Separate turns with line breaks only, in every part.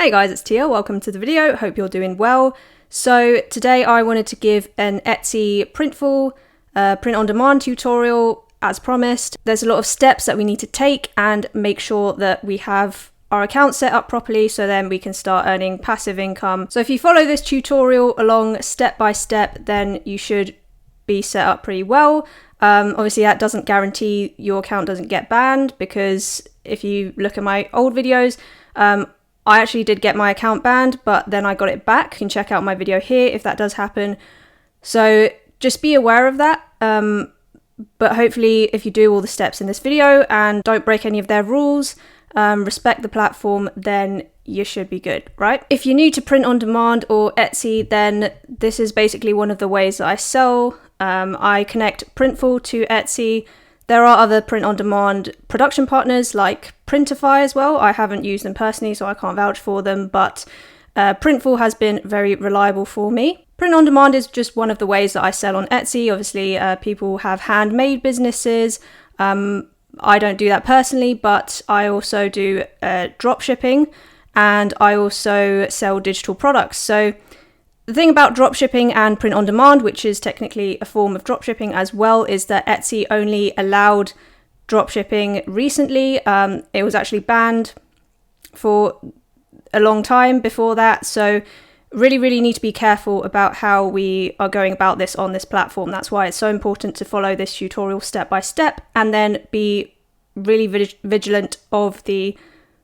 Hey guys, it's Tia. Welcome to the video. Hope you're doing well. So today I wanted to give an Etsy Printful print-on-demand tutorial as promised. There's a lot of steps that we need to take and make sure that we have our account set up properly so then we can start earning passive income. So if you follow this tutorial along step by step, then you should be set up pretty well. Obviously that doesn't guarantee your account doesn't get banned, because if you look at my old videos, I actually did get my account banned, but then I got it back. You can check out my video here if that does happen. So just be aware of that. But hopefully if you do all the steps in this video and don't break any of their rules, respect the platform, then you should be good, right? If you're new to print on demand or Etsy, then this is basically one of the ways that I sell. I connect Printful to Etsy. There are other print-on-demand production partners like Printify as well. I haven't used them personally, so I can't vouch for them, but Printful has been very reliable for me. Print-on-demand is just one of the ways that I sell on Etsy. Obviously, people have handmade businesses. I don't do that personally, but I also do drop shipping, and I also sell digital products. So the thing about dropshipping and print on demand, which is technically a form of dropshipping as well, is that Etsy only allowed dropshipping recently. It was actually banned for a long time before that. So really need to be careful about how we are going about this on this platform. That's why it's so important to follow this tutorial step by step and then be really vigilant of the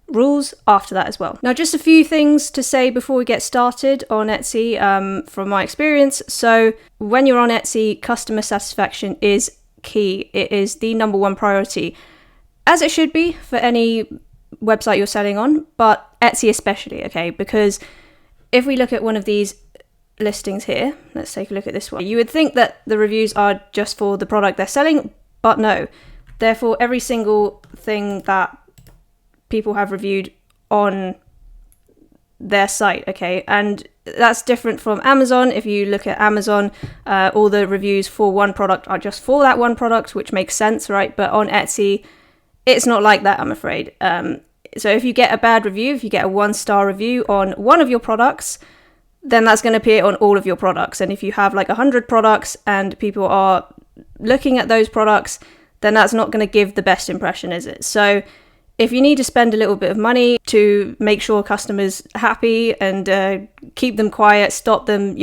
rules after that as well. Now, just a few things to say before we get started on Etsy from my experience. So when you're on Etsy, customer satisfaction is key. It is the number one priority, as it should be for any website you're selling on, but Etsy especially, okay? Because if we look at one of these listings here, let's take a look at this one. You would think that the reviews are just for the product they're selling, but no. Therefore, every single thing that people have reviewed on their site, okay? And that's different from Amazon. If you look at Amazon, all the reviews for one product are just for that one product, which makes sense, right? But on Etsy, it's not like that, I'm afraid. So if you get a bad review, if you get a 1-star review on one of your products, then that's going to appear on all of your products. And if you have like 100 products and people are looking at those products, then that's not going to give the best impression, is it? So if you need to spend a little bit of money to make sure customers are happy and keep them quiet, stop them,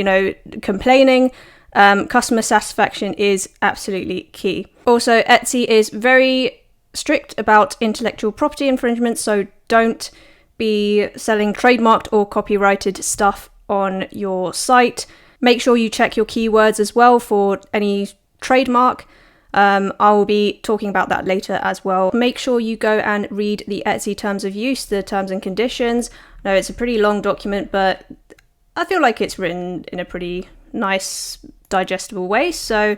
complaining, customer satisfaction is absolutely key. Also, Etsy is very strict about intellectual property infringement, so don't be selling trademarked or copyrighted stuff on your site. Make sure you check your keywords as well for any trademark. I will be talking about that later as well. Make sure you go and read the Etsy terms of use, the terms and conditions. No, it's a pretty long document, but I feel like it's written in a pretty nice, digestible way. So,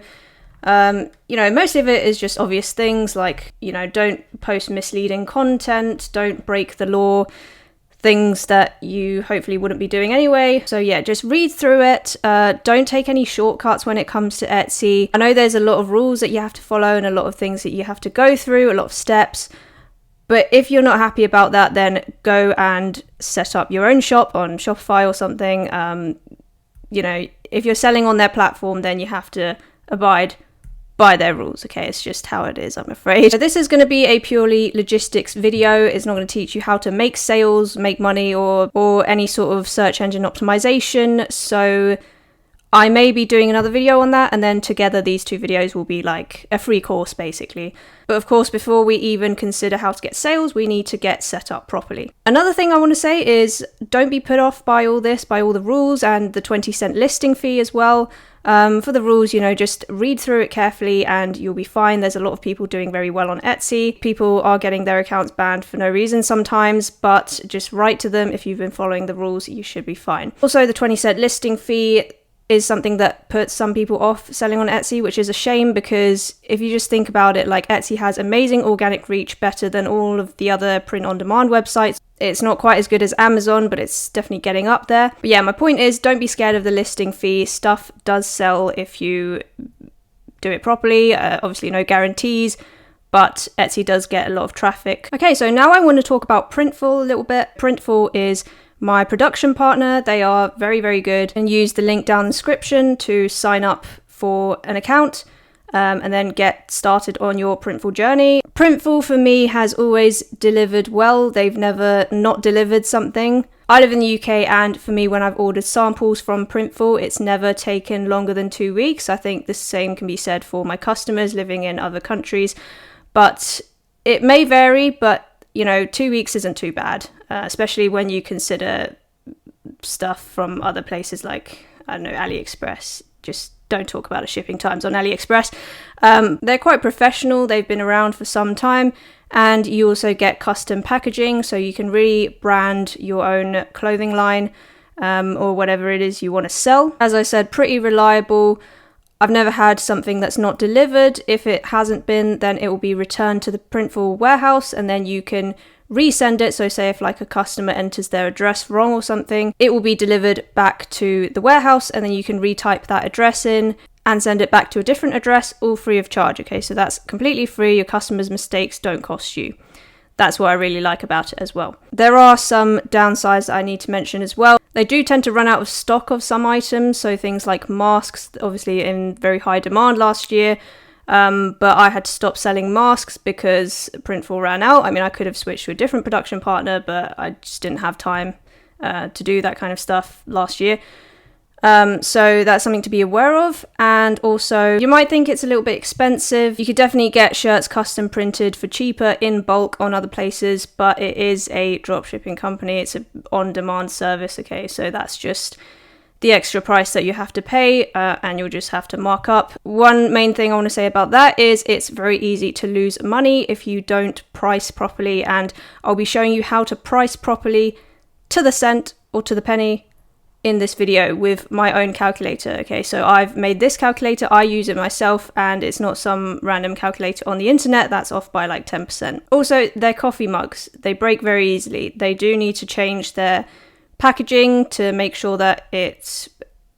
most of it is just obvious things like, don't post misleading content, don't break the law, things that you hopefully wouldn't be doing anyway. So yeah, just read through it. Don't take any shortcuts when it comes to Etsy. I know there's a lot of rules that you have to follow and a lot of things that you have to go through, a lot of steps. But if you're not happy about that, then go and set up your own shop on Shopify or something. If you're selling on their platform, then you have to abide by their rules, okay? It's just how it is, I'm afraid. So this is going to be a purely logistics video. It's not going to teach you how to make sales, make money, or any sort of search engine optimization. So I may be doing another video on that, and then together these two videos will be like a free course, basically. But of course, before we even consider how to get sales, we need to get set up properly. Another thing I want to say is don't be put off by all this, by all the rules and the 20-cent listing fee as well. For the rules, just read through it carefully and you'll be fine. There's a lot of people doing very well on Etsy. People are getting their accounts banned for no reason sometimes, but just write to them. If you've been following the rules, you should be fine. Also, the 20-cent listing fee is something that puts some people off selling on Etsy, which is a shame, because if you just think about it, like Etsy has amazing organic reach, better than all of the other print-on-demand websites. It's not quite as good as Amazon, but it's definitely getting up there. But yeah, my point is, don't be scared of the listing fee. Stuff does sell if you do it properly. Obviously, no guarantees, but Etsy does get a lot of traffic. Okay, so now I want to talk about Printful a little bit. Printful is my production partner. They are very, very good, and use the link down in the description to sign up for an account and then get started on your Printful journey. Printful for me has always delivered well. They've never not delivered something. I live in the UK, and for me, when I've ordered samples from Printful, it's never taken longer than 2 weeks. I think the same can be said for my customers living in other countries, but it may vary, but 2 weeks isn't too bad, especially when you consider stuff from other places like, I don't know, AliExpress. Just don't talk about the shipping times on AliExpress. They're quite professional. They've been around for some time, and you also get custom packaging, so you can really brand your own clothing line or whatever it is you want to sell. As I said, pretty reliable. I've never had something that's not delivered. If it hasn't been, then it will be returned to the Printful warehouse, and then you can resend it. So say if like a customer enters their address wrong or something, it will be delivered back to the warehouse, and then you can retype that address in and send it back to a different address, all free of charge. Okay, so that's completely free. Your customers' mistakes don't cost you. That's what I really like about it as well. There are some downsides that I need to mention as well. They do tend to run out of stock of some items, so things like masks, obviously in very high demand last year, but I had to stop selling masks because Printful ran out. I mean, I could have switched to a different production partner, but I just didn't have time to do that kind of stuff last year. So that's something to be aware of. And also, you might think it's a little bit expensive. You could definitely get shirts custom printed for cheaper in bulk on other places, but it is a dropshipping company. It's an on-demand service, okay? So that's just the extra price that you have to pay, and you'll just have to mark up. One main thing I want to say about that is it's very easy to lose money if you don't price properly, and I'll be showing you how to price properly to the cent or to the penny in this video with my own calculator. Okay, so I've made this calculator, I use it myself, and it's not some random calculator on the internet that's off by like 10%. Also, their coffee mugs, they break very easily. They do need to change their packaging to make sure that it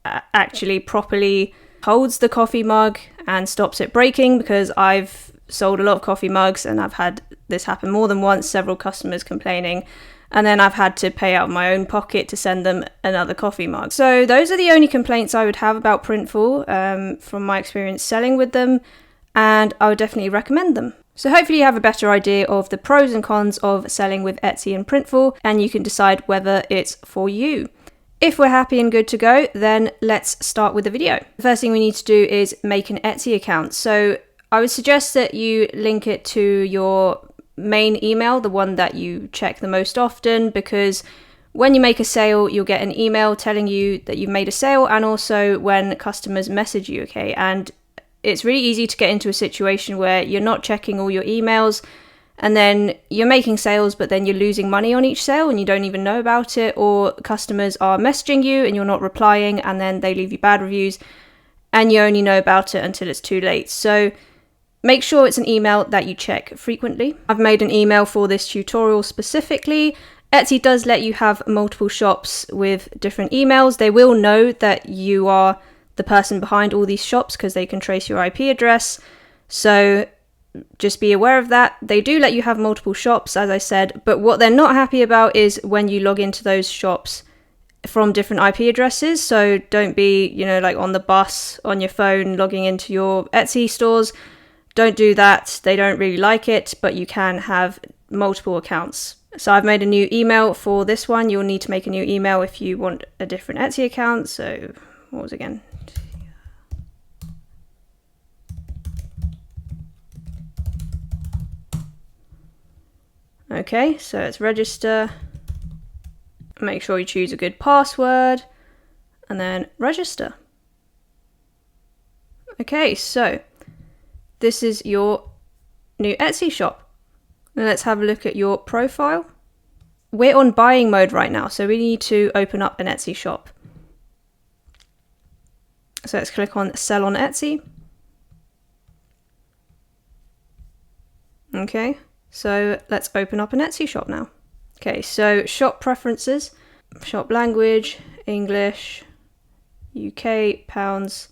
actually properly holds the coffee mug and stops it breaking, because I've sold a lot of coffee mugs and I've had this happen more than once, several customers complaining, and then I've had to pay out of my own pocket to send them another coffee mug. So those are the only complaints I would have about Printful from my experience selling with them, and I would definitely recommend them. So hopefully you have a better idea of the pros and cons of selling with Etsy and Printful, and you can decide whether it's for you. If we're happy and good to go, then let's start with the video. The first thing we need to do is make an Etsy account. So I would suggest that you link it to your main email, the one that you check the most often, because when you make a sale, you'll get an email telling you that you've made a sale, and also when customers message you, okay? And it's really easy to get into a situation where you're not checking all your emails, and then you're making sales, but then you're losing money on each sale and you don't even know about it, or customers are messaging you and you're not replying, and then they leave you bad reviews and you only know about it until it's too late. So make sure it's an email that you check frequently. I've made an email for this tutorial specifically. Etsy does let you have multiple shops with different emails. They will know that you are the person behind all these shops because they can trace your IP address. So just be aware of that. They do let you have multiple shops, as I said, but what they're not happy about is when you log into those shops from different IP addresses. So don't be, like on the bus on your phone logging into your Etsy stores. Don't do that. They don't really like it, but you can have multiple accounts. So I've made a new email for this one. You'll need to make a new email if you want a different Etsy account. So what was it again? Okay, so it's register. Make sure you choose a good password and then register. Okay, so this is your new Etsy shop. Now let's have a look at your profile. We're on buying mode right now, so we need to open up an Etsy shop. So let's click on sell on Etsy. Okay, so let's open up an Etsy shop now. Okay, so shop preferences, shop language, English, UK, pounds,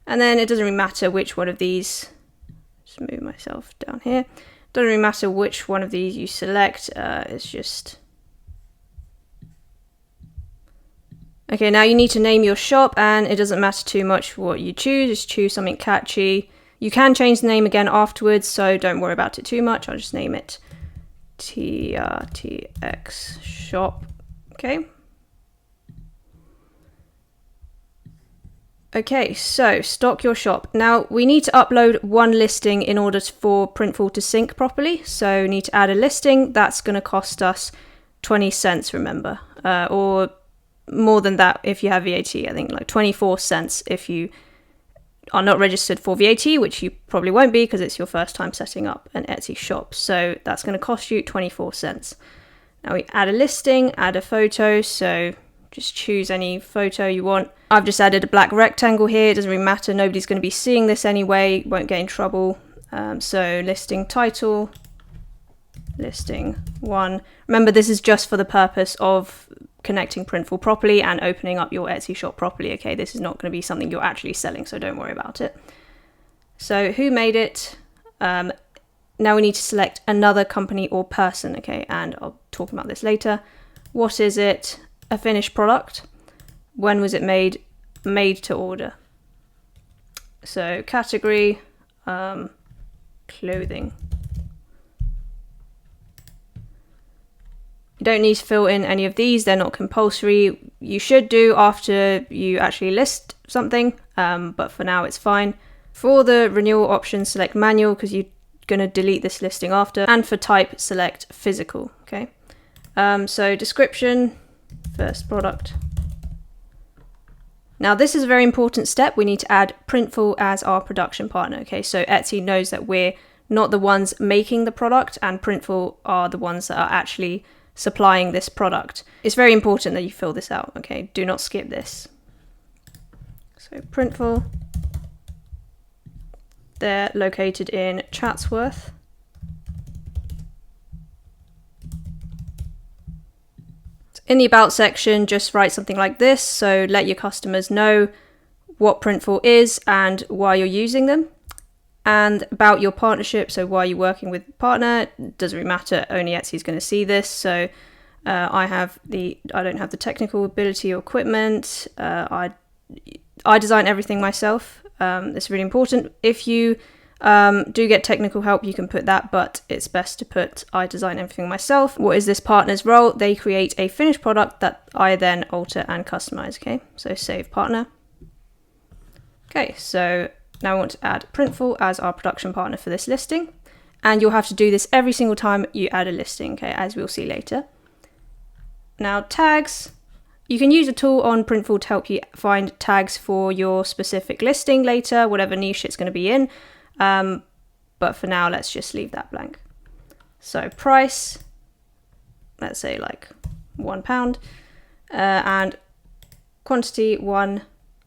and then it doesn't really matter which one of these. Just move myself down here. Doesn't really matter which one of these you select. It's just Okay, now you need to name your shop, and it doesn't matter too much what you choose, just choose something catchy. You can change the name again afterwards, so don't worry about it too much. I'll just name it TRTX shop. Okay. Okay, so stock your shop. Now we need to upload one listing in order for Printful to sync properly. So we need to add a listing. That's going to cost us 20 cents, remember, or more than that if you have VAT. I think like 24 cents if you are not registered for VAT, which you probably won't be because it's your first time setting up an Etsy shop. So that's going to cost you 24 cents. Now we add a listing, add a photo. So just choose any photo you want. I've just added a black rectangle here. It doesn't really matter. Nobody's going to be seeing this anyway. Won't get in trouble. So listing title, listing 1. Remember, this is just for the purpose of connecting Printful properly and opening up your Etsy shop properly. Okay, this is not going to be something you're actually selling, so don't worry about it. So who made it? Now we need to select another company or person. Okay, and I'll talk about this later. What is it? A finished product. When was it made? Made to order. So category, clothing. You don't need to fill in any of these. They're not compulsory. You should do after you actually list something, but for now it's fine. For the renewal option, select manual because you're going to delete this listing after. And for type, select physical. Okay. So description. First product. Now this is a very important step. We need to add Printful as our production partner. Okay, so Etsy knows that we're not the ones making the product and Printful are the ones that are actually supplying this product. It's very important that you fill this out. Okay, do not skip this. So Printful, they're located in Chatsworth. In the about section, just write something like this. So let your customers know what Printful is and why you're using them. And about your partnership, so why you're working with a partner, doesn't really matter, only Etsy is going to see this. So I don't have the technical ability or equipment. I design everything myself. It's really important. If you do get technical help, you can put that, but it's best to put I design everything myself. What is this partner's role? They create a finished product that I then alter and customize. Okay, so save partner. Okay, so now I want to add Printful as our production partner for this listing, and you'll have to do this every single time you add a listing, okay, as we'll see later. Now tags. You can use a tool on Printful to help you find tags for your specific listing later, whatever niche it's going to be in. But for now, let's just leave that blank. So price, let's say like £1, and quantity 1.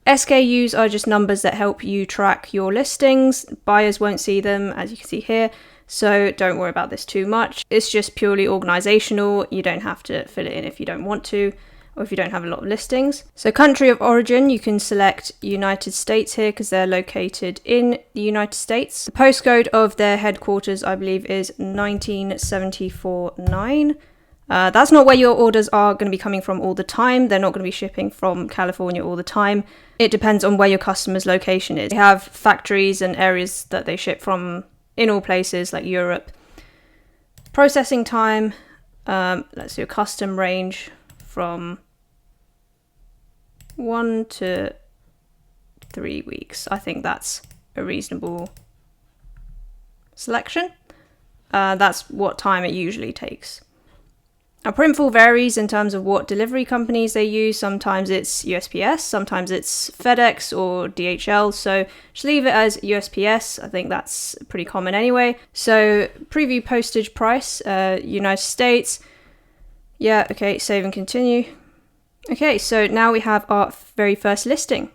SKUs are just numbers that help you track your listings. Buyers won't see them, as you can see here, so don't worry about this too much. It's just purely organizational. You don't have to fill it in if you don't want to, or if you don't have a lot of listings. So country of origin, you can select United States here because they're located in the United States. The postcode of their headquarters, I believe, is 19749. That's not where your orders are going to be coming from all the time. They're not going to be shipping from California all the time. It depends on where your customer's location is. They have factories and areas that they ship from in all places like Europe. Processing time, let's do a custom range from 1 to 3 weeks. I think that's a reasonable selection. That's what time it usually takes. Now, Printful varies in terms of what delivery companies they use. Sometimes it's USPS, sometimes it's FedEx or DHL. So just leave it as USPS. I think that's pretty common anyway. So preview postage price, United States. Yeah, okay, save and continue. Okay, so now we have our very first listing.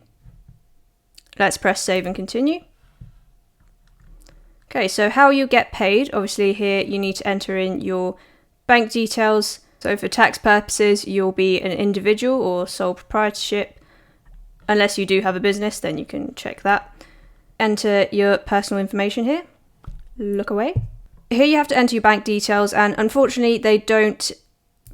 Let's press save and continue. Okay, so how you get paid, obviously here you need to enter in your bank details. So for tax purposes, you'll be an individual or sole proprietorship. Unless you do have a business, then you can check that. Enter your personal information here. Look away. Here you have to enter your bank details, and unfortunately they don't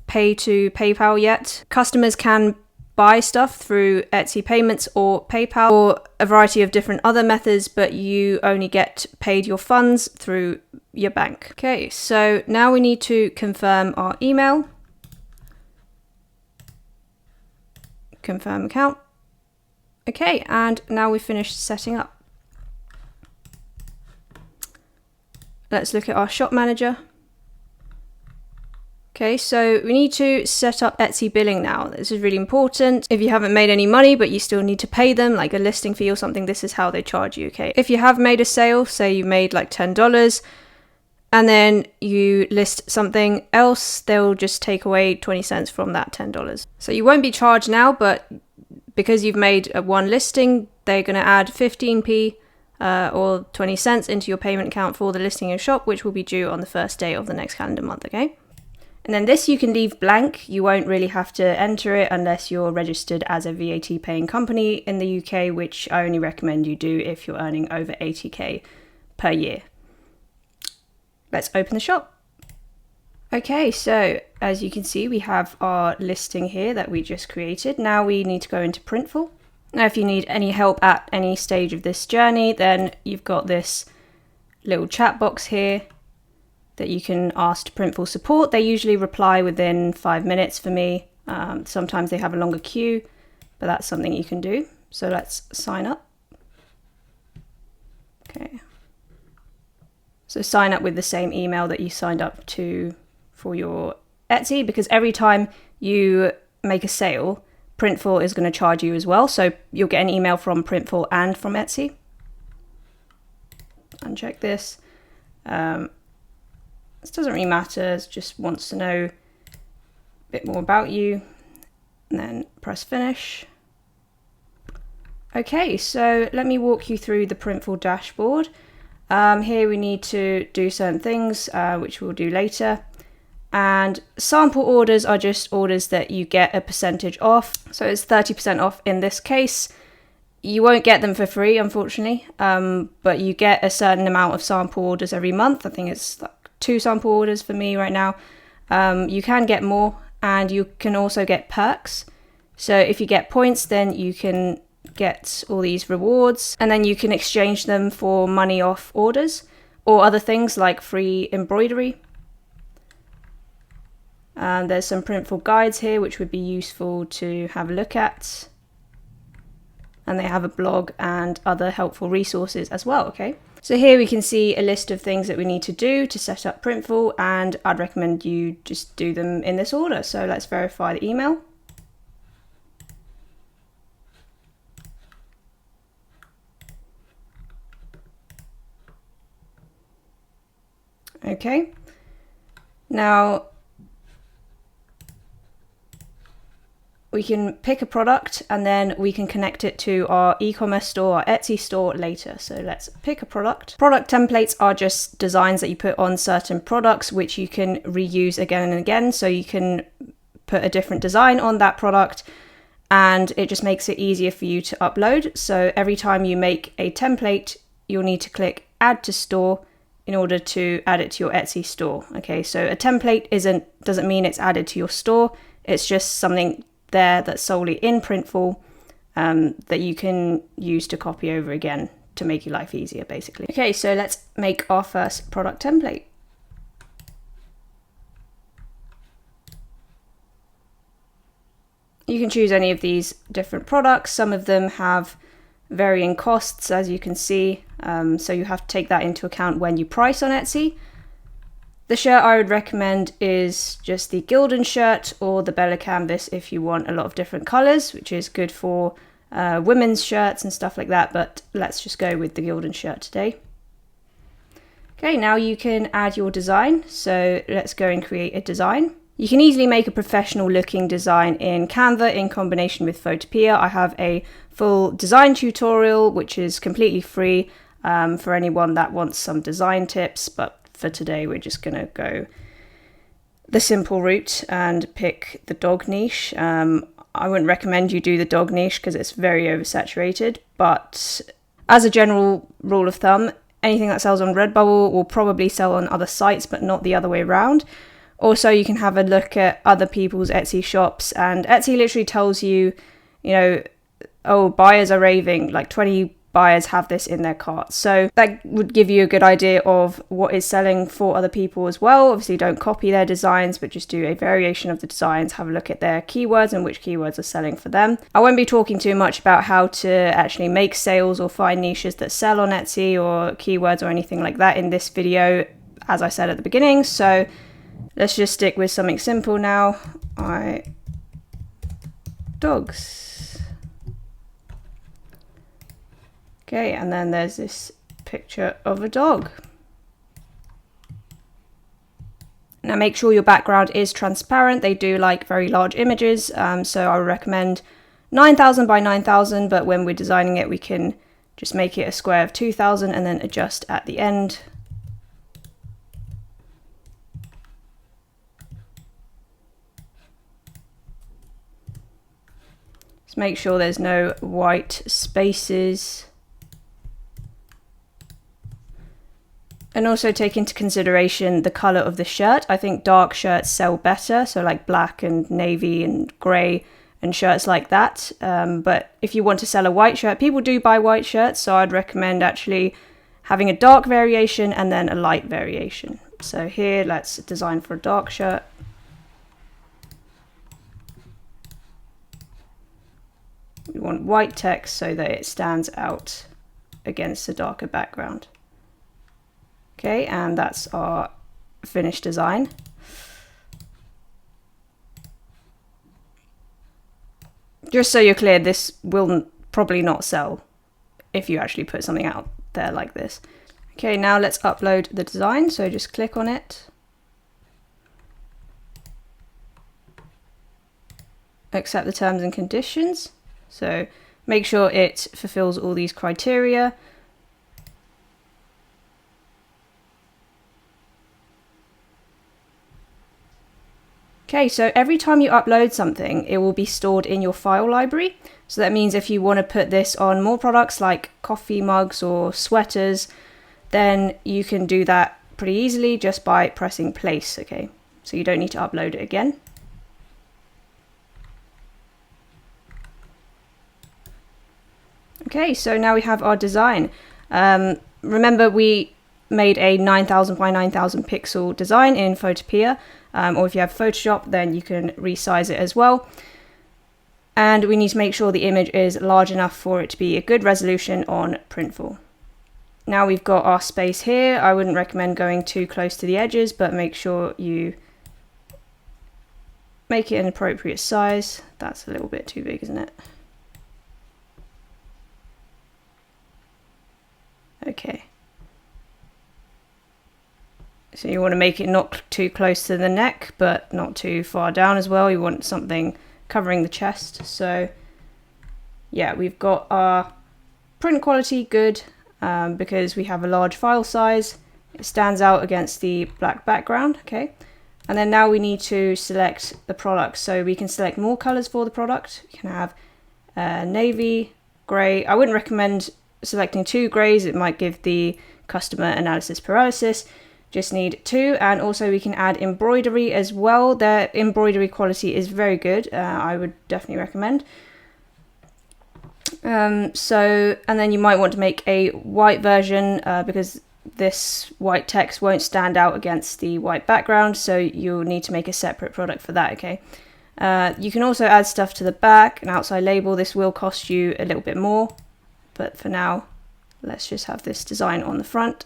pay to PayPal yet. Customers can buy stuff through Etsy payments or PayPal or a variety of different other methods, but you only get paid your funds through your bank. Okay, so now we need to confirm our email. Confirm account. Okay, and now we've finished setting up. Let's look at our shop manager. Okay, so we need to set up Etsy billing now. This is really important. If you haven't made any money, but you still need to pay them, like a listing fee or something, this is how they charge you, okay? If you have made a sale, say you made like $10, and then you list something else, they'll just take away 20 cents from that $10. So you won't be charged now, but because you've made one listing, they're going to add 15p or 20 cents into your payment account for the listing in your shop, which will be due on the first day of the next calendar month, okay? And then this you can leave blank. You won't really have to enter it unless you're registered as a VAT paying company in the UK, which I only recommend you do if you're earning over 80k per year. Let's open the shop. Okay, so as you can see, we have our listing here that we just created. Now we need to go into Printful. Now, if you need any help at any stage of this journey, then you've got this little chat box here that you can ask to Printful support. They usually reply within 5 minutes for me. Sometimes they have a longer queue, but that's something you can do. So let's sign up. Okay. So sign up with the same email that you signed up to for your Etsy, because every time you make a sale, Printful is going to charge you as well. So you'll get an email from Printful and from Etsy. Uncheck this. This doesn't really matter, it just wants to know a bit more about you, and then press finish. Okay, so let me walk you through the Printful dashboard. Here we need to do certain things, which we'll do later. And sample orders are just orders that you get a percentage off. So it's 30% off in this case. You won't get them for free, unfortunately, but you get a certain amount of sample orders every month. I think it's like 2 sample orders for me right now. You can get more, and you can also get perks. So if you get points, then you can get all these rewards, and then you can exchange them for money off orders or other things like free embroidery. There's some Printful guides here which would be useful to have a look at, and they have a blog and other helpful resources as well. Okay, so here we can see a list of things that we need to do to set up Printful, and I'd recommend you just do them in this order. So let's verify the email. Okay, now we can pick a product and then we can connect it to our e-commerce store, our Etsy store later. So let's pick a product. Product templates are just designs that you put on certain products, which you can reuse again and again. So you can put a different design on that product, and it just makes it easier for you to upload. So every time you make a template, you'll need to click add to store in order to add it to your Etsy store. Okay, so a template doesn't mean it's added to your store. It's just something there that's solely in Printful that you can use to copy over again to make your life easier, basically. Okay, so let's make our first product template. You can choose any of these different products. Some of them have varying costs, as you can see, so you have to take that into account when you price on Etsy. The shirt I would recommend is just the Gildan shirt or the Bella canvas if you want a lot of different colours, which is good for women's shirts and stuff like that, but let's just go with the Gildan shirt today. Okay, now you can add your design, so let's go and create a design. You can easily make a professional looking design in Canva in combination with Photopea. I have a full design tutorial which is completely free for anyone that wants some design tips, but for today we're just going to go the simple route and pick the dog niche. I wouldn't recommend you do the dog niche because it's very oversaturated, but as a general rule of thumb, anything that sells on Redbubble will probably sell on other sites, but not the other way around. Also, you can have a look at other people's Etsy shops, and Etsy literally tells you, you know, oh, buyers are raving, like 20 buyers have this in their cart. So that would give you a good idea of what is selling for other people as well. Obviously, don't copy their designs, but just do a variation of the designs, have a look at their keywords and which keywords are selling for them. I won't be talking too much about how to actually make sales or find niches that sell on Etsy or keywords or anything like that in this video, as I said at the beginning. So let's just stick with something simple now. Dogs. Okay, and then there's this picture of a dog. Now make sure your background is transparent. They do like very large images, so I would recommend 9,000 by 9,000, but when we're designing it, we can just make it a square of 2,000 and then adjust at the end. Just make sure there's no white spaces. And also take into consideration the colour of the shirt. I think dark shirts sell better, so like black and navy and grey and shirts like that. But if you want to sell a white shirt, people do buy white shirts, so I'd recommend actually having a dark variation and then a light variation. So here, let's design for a dark shirt. We want white text so that it stands out against a darker background. Okay, and that's our finished design. Just so you're clear, this will probably not sell if you actually put something out there like this. Okay, now let's upload the design. So just click on it. Accept the terms and conditions. So make sure it fulfills all these criteria. Okay, so every time you upload something, it will be stored in your file library. So that means if you want to put this on more products like coffee mugs or sweaters, then you can do that pretty easily just by pressing place, okay? So you don't need to upload it again. Okay, so now we have our design. Remember, we made a 9,000 by 9,000 pixel design in Photopea, or if you have Photoshop, then you can resize it as well. And we need to make sure the image is large enough for it to be a good resolution on Printful. Now we've got our space here. I wouldn't recommend going too close to the edges, but make sure you make it an appropriate size. That's a little bit too big, isn't it? Okay. So you want to make it not too close to the neck, but not too far down as well. You want something covering the chest. So yeah, we've got our print quality good because we have a large file size. It stands out against the black background, okay? And then now we need to select the product. So we can select more colors for the product. You can have navy, gray. I wouldn't recommend selecting 2 grays. It might give the customer analysis paralysis. Just need 2, and also we can add embroidery as well. Their embroidery quality is very good. I would definitely recommend. And then you might want to make a white version because this white text won't stand out against the white background, so you'll need to make a separate product for that, okay? You can also add stuff to the back, an outside label. This will cost you a little bit more, but for now, let's just have this design on the front.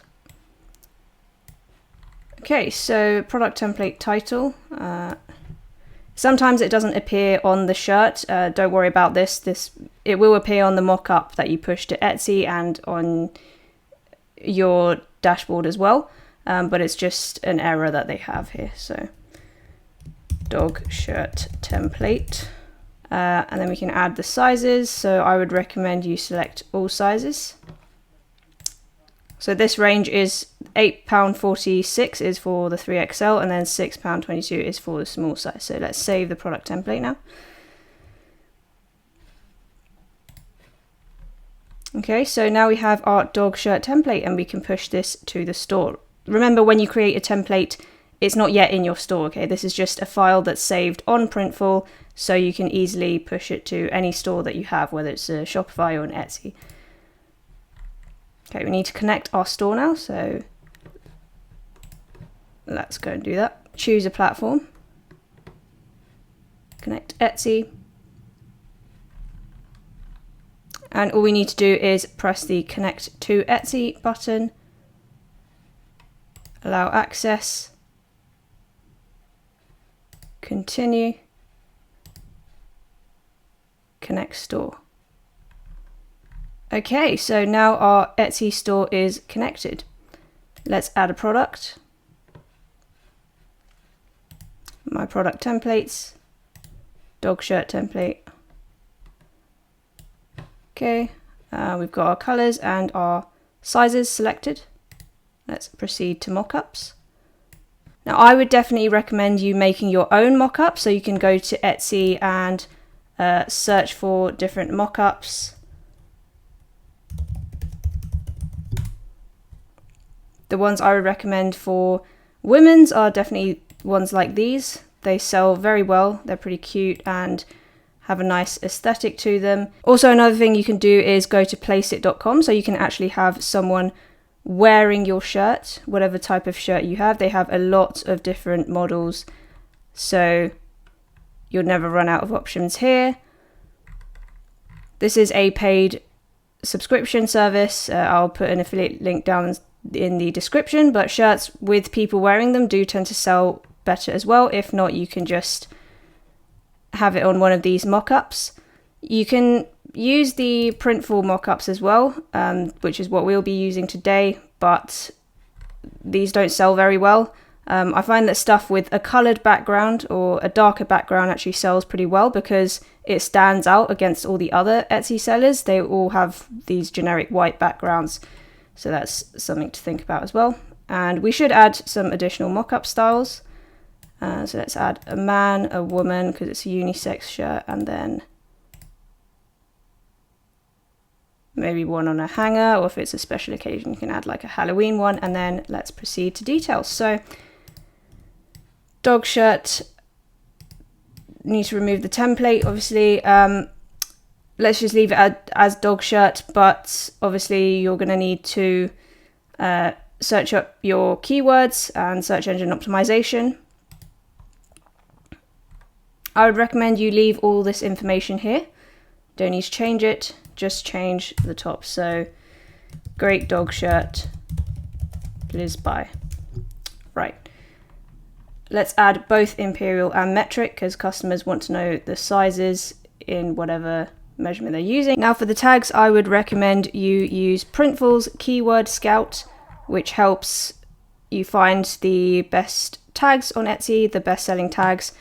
Okay, so product template title. Sometimes it doesn't appear on the shirt. Don't worry about this. It will appear on the mock-up that you push to Etsy and on your dashboard as well. But it's just an error that they have here. So dog shirt template. And then we can add the sizes. So I would recommend you select all sizes. So this range is £8.46 is for the 3XL and then £6.22 is for the small size. So let's save the product template now. Okay, so now we have our dog shirt template and we can push this to the store. Remember, when you create a template it's not yet in your store, okay? This is just a file that's saved on Printful, so you can easily push it to any store that you have, whether it's a Shopify or an Etsy. Okay, we need to connect our store now, so let's go and do that. Choose a platform. Connect Etsy. And all we need to do is press the Connect to Etsy button. Allow access. Continue. Connect store. Okay, so now our Etsy store is connected. Let's add a product. My product templates. Dog shirt template. Okay, we've got our colors and our sizes selected. Let's proceed to mockups. Now I would definitely recommend you making your own mockup, so you can go to Etsy and search for different mockups. The ones I would recommend for women's are definitely ones like these. They sell very well, they're pretty cute and have a nice aesthetic to them. Also, another thing you can do is go to placeit.com, so you can actually have someone wearing your shirt, whatever type of shirt you have. They have a lot of different models, so you'll never run out of options here. This is a paid subscription service. I'll put an affiliate link down in the description, but shirts with people wearing them do tend to sell better as well. If not, you can just have it on one of these mockups. You can use the Printful mockups as well, which is what we'll be using today, but these don't sell very well. I find that stuff with a coloured background or a darker background actually sells pretty well because it stands out against all the other Etsy sellers. They all have these generic white backgrounds, so that's something to think about as well. And we should add some additional mockup styles. So let's add a man, a woman, because it's a unisex shirt, and then maybe one on a hanger, or if it's a special occasion, you can add like a Halloween one, and then let's proceed to details. So dog shirt, need to remove the template, obviously. Let's just leave it as dog shirt, but obviously you're going to need to search up your keywords and search engine optimization. I would recommend you leave all this information here. Don't need to change it, just change the top. So, great dog shirt, please buy. Right. Let's add both imperial and metric because customers want to know the sizes in whatever measurement they're using. Now for the tags, I would recommend you use Printful's Keyword Scout, which helps you find the best tags on Etsy, the best selling tags.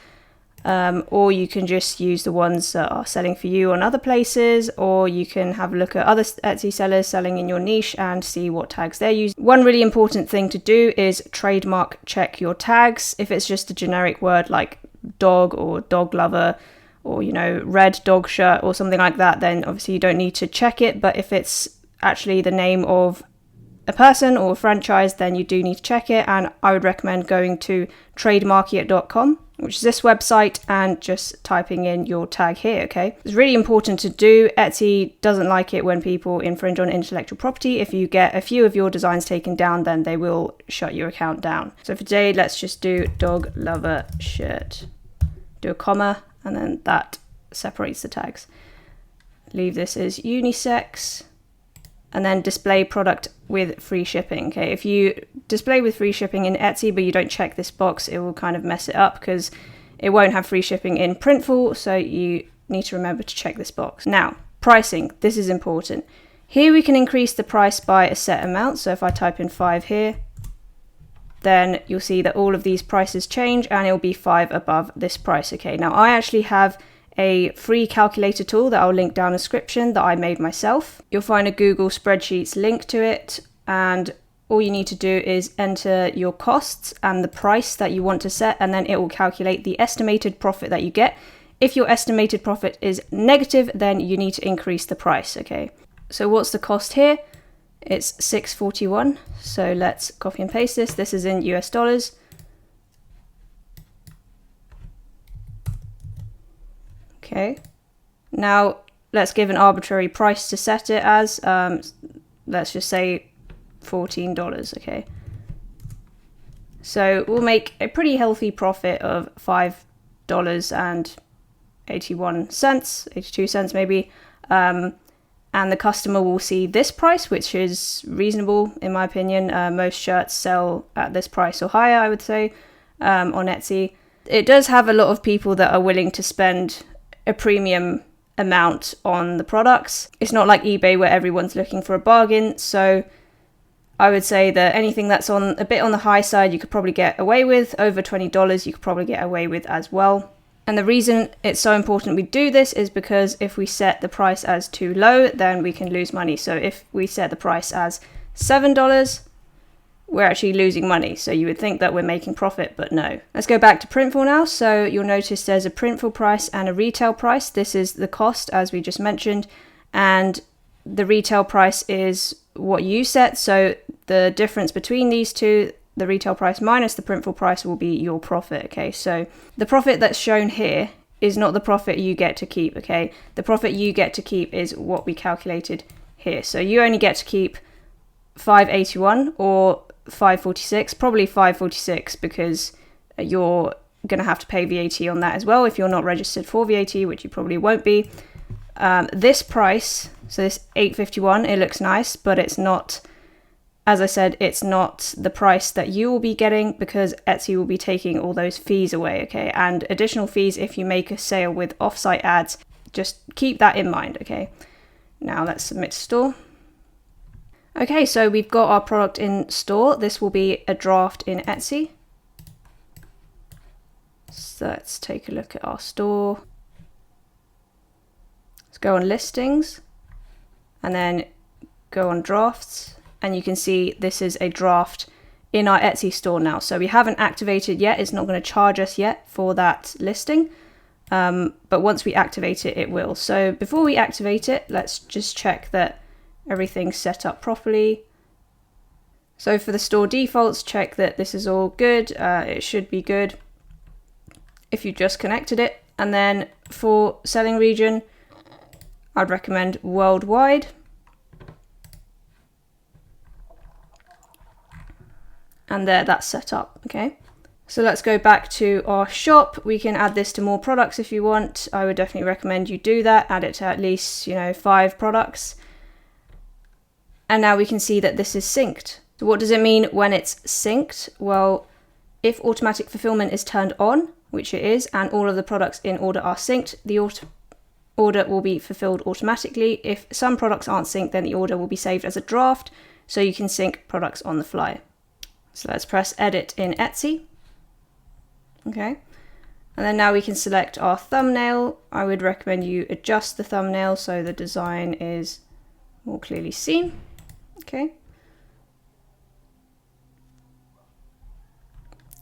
Or you can just use the ones that are selling for you on other places, or you can have a look at other Etsy sellers selling in your niche and see what tags they're using. One really important thing to do is trademark check your tags. If it's just a generic word like dog or dog lover or, you know, red dog shirt or something like that, then obviously you don't need to check it. But if it's actually the name of a person or a franchise, then you do need to check it. And I would recommend going to trademark.com, which is this website, and just typing in your tag here, okay? It's really important to do. Etsy doesn't like it when people infringe on intellectual property. If you get a few of your designs taken down, then they will shut your account down. So for today, let's just do dog lover shirt. Do a comma, and then that separates the tags. Leave this as unisex, and then display product with free shipping. Okay, if you display with free shipping in Etsy but you don't check this box, it will kind of mess it up because it won't have free shipping in Printful, so you need to remember to check this box. Now, pricing, this is important. Here we can increase the price by a set amount, so if I type in 5 here, then you'll see that all of these prices change and it will be 5 above this price. Okay, now I actually have a free calculator tool that I'll link down in the description that I made myself. You'll find a Google Spreadsheets link to it, and all you need to do is enter your costs and the price that you want to set, and then it will calculate the estimated profit that you get. If your estimated profit is negative, then you need to increase the price, okay? So what's the cost here? It's $6.41. So let's copy and paste this. This is in US dollars. Okay. Now let's give an arbitrary price to set it as. Let's just say $14. Okay. So we'll make a pretty healthy profit of $5.81, 82 cents maybe. And the customer will see this price, which is reasonable in my opinion. Most shirts sell at this price or higher, I would say, on Etsy. It does have a lot of people that are willing to spend a premium amount on the products. It's not like eBay where everyone's looking for a bargain. So I would say that anything that's on a bit on the high side, you could probably get away with. Over $20, you could probably get away with as well. And the reason it's so important we do this is because if we set the price as too low, then we can lose money. So if we set the price as $7, we're actually losing money. So you would think that we're making profit, but no. Let's go back to Printful now. So you'll notice there's a Printful price and a retail price. This is the cost, as we just mentioned. And the retail price is what you set. So the difference between these two, the retail price minus the Printful price, will be your profit. Okay, so the profit that's shown here is not the profit you get to keep. Okay, the profit you get to keep is what we calculated here. So you only get to keep $5.81 or $5.46, probably $5.46, because you're going to have to pay VAT on that as well if you're not registered for VAT, which you probably won't be. This price, so this $8.51, it looks nice, but it's not. As I said, it's not the price that you will be getting because Etsy will be taking all those fees away, okay? And additional fees if you make a sale with offsite ads. Just keep that in mind, okay? Now let's submit to store. Okay, so we've got our product in store. This will be a draft in Etsy. So let's take a look at our store. Let's go on listings and then go on drafts. And you can see this is a draft in our Etsy store now. So we haven't activated yet. It's not going to charge us yet for that listing. But once we activate it, it will. So before we activate it, let's just check that everything's set up properly. So for the store defaults, check that this is all good. It should be good if you just connected it. And then for selling region, I'd recommend worldwide. And there, that's set up, okay? So let's go back to our shop. We can add this to more products if you want. I would definitely recommend you do that. Add it to at least, 5 products. And now we can see that this is synced. So what does it mean when it's synced? Well, if automatic fulfillment is turned on, which it is, and all of the products in order are synced, the order will be fulfilled automatically. If some products aren't synced, then the order will be saved as a draft, so you can sync products on the fly. So let's press edit in Etsy. Okay. And then now we can select our thumbnail. I would recommend you adjust the thumbnail so the design is more clearly seen. Okay.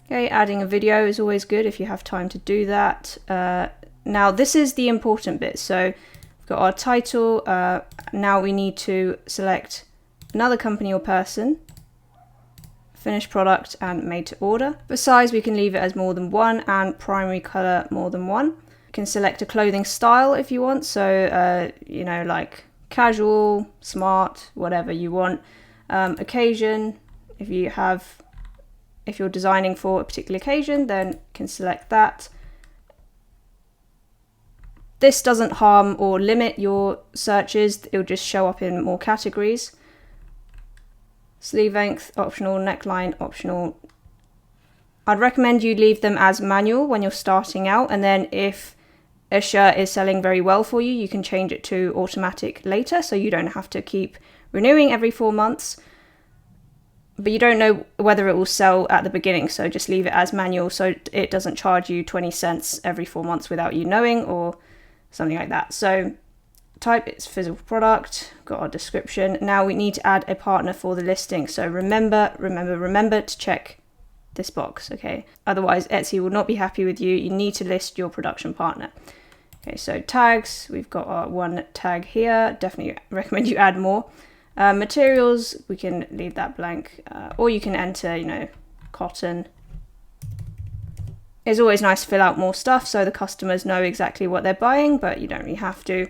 Okay, adding a video is always good if you have time to do that. Now this is the important bit. So we've got our title. Now we need to select another company or person, finished product, and made to order. For size, we can leave it as more than 1, and primary color more than 1. You can select a clothing style if you want. So, like casual, smart, whatever you want. Occasion, if you're designing for a particular occasion, then you can select that. This doesn't harm or limit your searches. It'll just show up in more categories. Sleeve length, optional. Neckline, optional. I'd recommend you leave them as manual when you're starting out, and then if a shirt is selling very well for you, you can change it to automatic later, so you don't have to keep renewing every 4 months. But you don't know whether it will sell at the beginning, so just leave it as manual so it doesn't charge you 20 cents every 4 months without you knowing, or something like that. So type, it's physical product, got our description. Now we need to add a partner for the listing. So remember to check this box, okay? Otherwise Etsy will not be happy with you. You need to list your production partner. Okay, so tags, we've got our 1 tag here. Definitely recommend you add more. Materials, we can leave that blank, or you can enter, cotton, It's always nice to fill out more stuff so the customers know exactly what they're buying, but you don't really have to.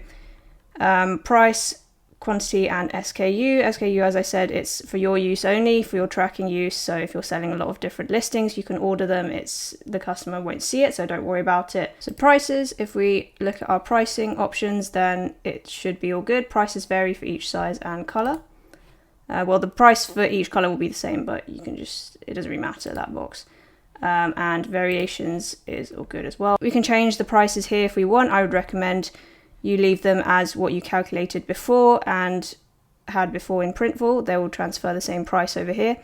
Price, quantity, and SKU. SKU, as I said, it's for your use only, for your tracking use. So if you're selling a lot of different listings, you can order them. The customer won't see it, so don't worry about it. So prices, if we look at our pricing options, then it should be all good. Prices vary for each size and color. Well, the price for each color will be the same, but you can it doesn't really matter, that box. And variations is all good as well. We can change the prices here if we want. I would recommend you leave them as what you calculated before and had before in Printful. They will transfer the same price over here.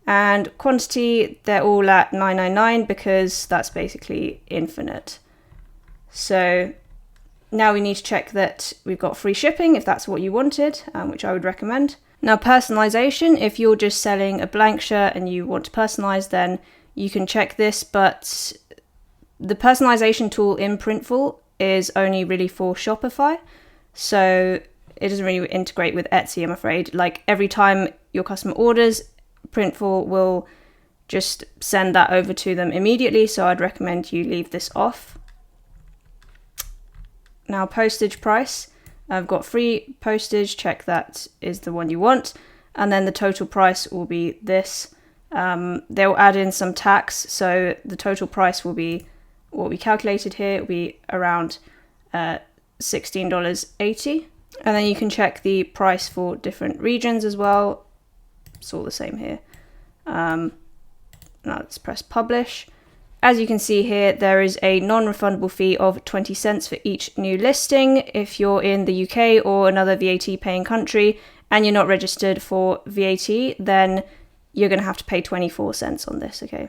And quantity, they're all at 999 because that's basically infinite. So now we need to check that we've got free shipping if that's what you wanted, which I would recommend. Now personalization, if you're just selling a blank shirt and you want to personalize, then you can check this, but the personalization tool in Printful is only really for Shopify, so it doesn't really integrate with Etsy, I'm afraid. Like every time your customer orders, Printful will just send that over to them immediately, so I'd recommend you leave this off. Now postage price, I've got free postage, check that is the one you want, and then the total price will be this. They'll add in some tax, so the total price will be what we calculated here. It will be around $16.80, and then you can check the price for different regions as well. It's all the same here. Now let's press publish. As you can see here, there is a non-refundable fee of 20 cents for each new listing. If you're in the UK or another VAT paying country and you're not registered for VAT, then you're going to have to pay 24 cents on this, okay?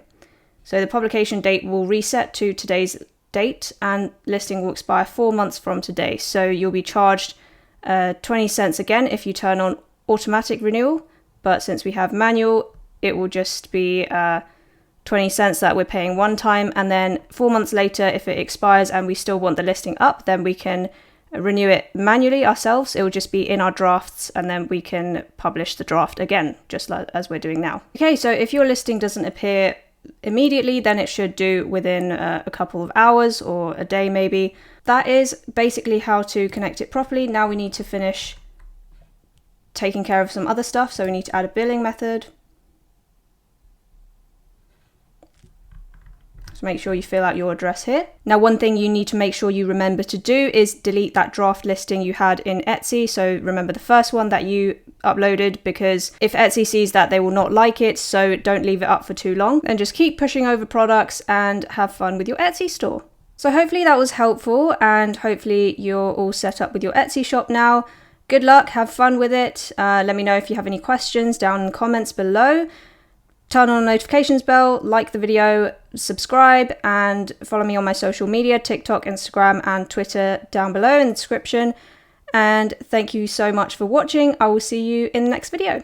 So the publication date will reset to today's date and listing will expire 4 months from today. So you'll be charged 20 cents again if you turn on automatic renewal, but since we have manual, it will just be 20 cents that we're paying one time, and then 4 months later, if it expires and we still want the listing up, then we can renew it manually ourselves. It will just be in our drafts, and then we can publish the draft again, just like as we're doing now. Okay, so if your listing doesn't appear immediately, then it should do within a couple of hours or a day maybe. That is basically how to connect it properly. Now we need to finish taking care of some other stuff, so we need to add a billing method. So make sure you fill out your address here. Now, one thing you need to make sure you remember to do is delete that draft listing you had in Etsy. So remember the first one that you uploaded, because if Etsy sees that, they will not like it. So don't leave it up for too long and just keep pushing over products and have fun with your Etsy store. So hopefully that was helpful, and hopefully you're all set up with your Etsy shop now. Good luck, have fun with it. Let me know if you have any questions down in the comments below. Turn on the notifications bell, like the video, subscribe, and follow me on my social media, TikTok, Instagram, and Twitter down below in the description. And thank you so much for watching. I will see you in the next video.